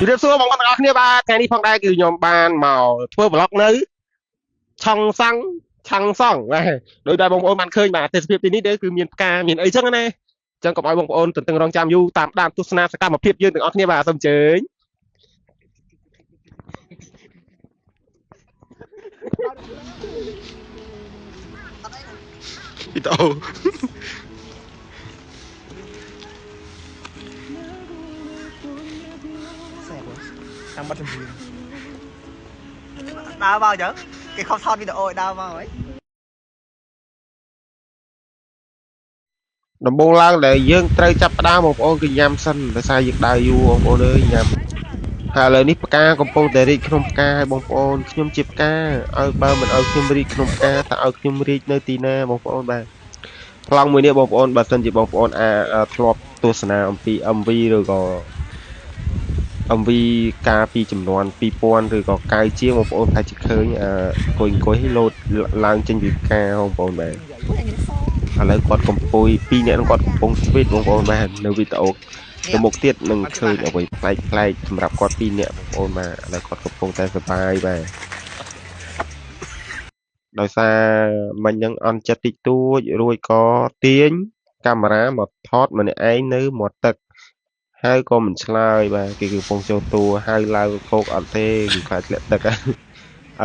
Thì được xưa bọn con ở kia ba ngày đi phong đai cứ nhom ban màu thưa vlog nữ trong xăng trong song này đôi tay bông ôn man khơi mà tết phiệp tí nít đấy cứ miền ca miền ấy chắc này chẳng có ai bông ôn từng từng rong cham du tạm đam tu sna sẽ ca một phiệp dương từng ở kia bà xâm chế Ito. Đang bắt chim đau vào chứ cái không thon video đau vào ấy Đồng bông lan để dương trai chắp đá một ôn cái nham xanh để sai việc đào du ông ôn ơi nhầm hà lời nít ca còn bông để đi không ca hay bông ôn nhom chip ca ở ba mình ở nhom đi không ca ta ở nhom đi nơi tina bông ôn ba long mới nè bông ôn bà sân chỉ bông ôn thọp tu sna ông pi âm vi rồi có âm vi ca pi chấm nón pi pon rồi có cài chiên bông ôn thay chỉ khơi coin coi lột lang trên việc ca bông ôn bạn lấy quạt cầm pôi pi nè nó quạt cầm pông speed bông ôn bạn nơi vi tàu cái mục tiết nâng khơi ở vậy play play sầmรับquạt pi nè bông ôn mà lấy quạt cầm pông tay sờ bàiដោយសារមិញហ្នឹងអន់ចិត្តតិចតួចរួចក៏ទាញកាមេរ៉ាមកថតម្នាក់ឯងនៅមាត់ទឹកហើយក៏មិនឆ្លើយបាទគេកំពុងចូលតួហើយឡើងគោកអត់ទេគឺខ្លាចធ្លាក់ទឹកឥ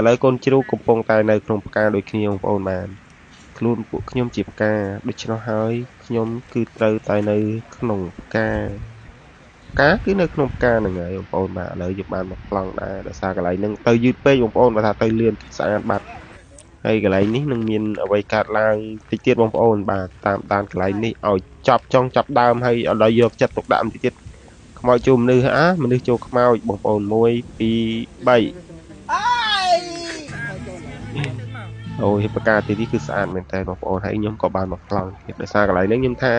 ឡូវកូនជ្រូកកំពុងតែនៅក្នុងផ្កាដូចគ្នាបងប្អូនបានខ្លួនពួកខ្ញុំជាផ្កាដូច្នោះហើយខ្ញុំគឺត្រូវតែនៅក្នុងផ្កាគឺនៅក្នុងផ្កាហ្នឹងហើយបងប្អូនបាទឥឡូវយើងបានមកប្លង់ដែរដោយសារកន្លែងហ្នឹងទៅយឺតពេកបងប្អូនបើថាទៅលឿនស្អាតបាត់ហើយកន្លែងនេះនឹងមានអ្វីកើតឡើងតិចទៀតបងប្អូនបាទតាមដានកន្លែងនេះឲ្យចាប់ចង់ចាប់ដើមហើយឲ្យដល់យកចិត្តទុកដាក់តិចទៀតខ្មោចជួមនុស្សមនុស្សចូលខ្មោចបងប្អូន1 2 3អូយប្រកាសទីនេះគឺស្អាតមែនតើបងប្អូនហើយខ្ញុំក៏បានមកប្លង់ទៀតដោយសារកន្លែងនេះខ្ញុំថា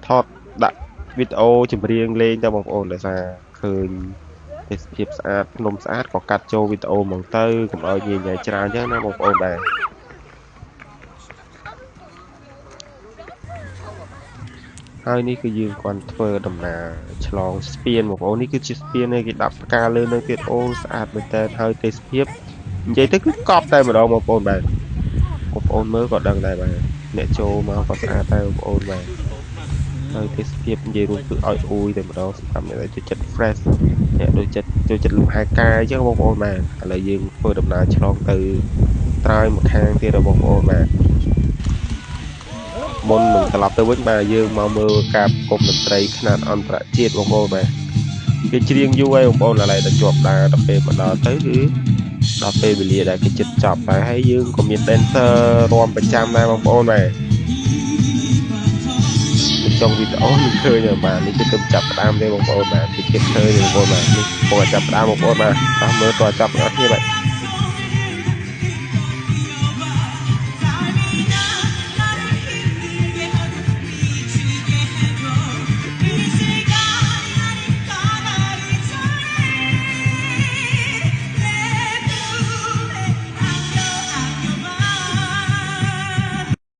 ថតដាក់វីដេអូចម្រៀងលេងទៅបងប្អូនដោយសារឃើញទេសភាពស្អាតភ្នំស្អាតក៏កាត់ចូលវីដេអូហ្មងទៅកុំឲ្យញញច្រើនចឹងណាបងប្អូនដែរហើយនេះគឺយើងគាត់ធ្វើដំណើរឆ្លងស្ពានបងប្អូននេះគឺជាស្ពានគេដាក់ផ្កាលើនៅទៀតអូស្អាតមែនតើហើយទេសភាពនិយាយទៅគឺកប់តែម្ដងបងប្អូនបាទបងប្អូនមើលក៏ដឹងដែរបាទអ្នកចូលមកក៏ស្អាតតែបងប្អូនបាទហើយទេសភាពនិយាយរួមគឺឲ្យអ៊ូយតែម្ដងសម្រាប់អ្នកដែលចូលចិត្ត fresh អ្នកដូចចិត្តចូលចិត្តលំហែកាយអញ្ចឹងបងប្អូនបាទឥឡូវយើងធ្វើដំណើរឆ្លងទៅត្រើយមកខាងទៀតបងប្អូនបាទមុននឹងត្រឡប់ទៅវិញបាទយើងមកមើលការប្រគំតន្ត្រីខ្នាតអន្តរជាតិបងប្អូនបាទគេច្រៀងយូរហើយបងប្អូនឥឡូវដល់ជាប់ដើរដល់ពេលមកដល់ទៅគឺដល់ពេលវេលាដែលគេចិត្តចប់ហើយហើយយើងក៏មាន dancer រួមប្រចាំដែរបងប្អូនបាទtrong video mình khơi rồi màនេះគឺទៅចាប់ផ្ដើមទេបងប្អូនបាទតិចទៀតឃើញបងប្អូនបាទនេះបងចាប់ផ្ដើមបងប្អូនបាទតាមមើលតចាប់អត់គ្នាបាទ